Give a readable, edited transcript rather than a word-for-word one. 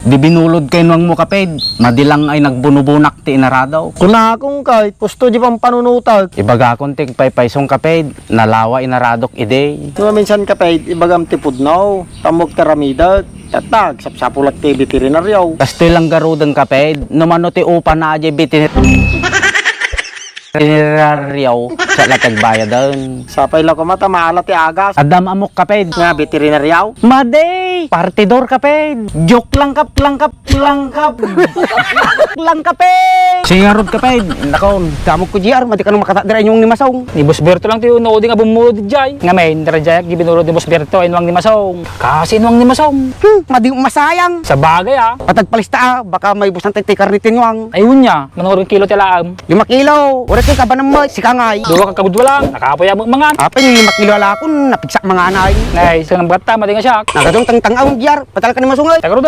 Di binulod kay nuang mo kaped. Madilang ay nagbunubunak ti inaradaw. Kuna akong kahit pusto di pang panunutag. Ibaga konting paypaysong kaped. Nalawa inaradok ide. Nung minsan kapay, ibagam tipod now. Tamog taramida. Tatag, sapsapulat ti veterinaryaw. Kastoy lang garudang kaped. Numano ti upa na aje veterinaryaw sa latag bayadan. Sapay lang ko mata, maala ti agas. Adam amok kaped. Nga veterinaryaw. Maday! Partidor kaped. Joke lang langkap. Lang kaped. Singarod kaped. Nakon, kamog ko GR, mati ka nung makatadira yung ni Masong. Ni Boss Berto lang tiyo, nood nga bumulod di jay. Nga may, narajayak, gibinulod ni Boss Berto, inuang ni Masong. Kasi inuang ni Masong. Madi masayang. Sa bagay Patagpalista ka, may busang tikar ni Tinuang. ayun niya, manurong kilo tilaam. 5 kilo. Ura kay kaban mo, sikangay. Duwa ka kabudwa lang, nakapoy ang mga. Apa yung 5 kilo ala ko, napigsak mga anay. Nay, sa nang bata, mati nga siya. Nagadong tang-tangaw GR, patal ka ni Masong ay. Tagaro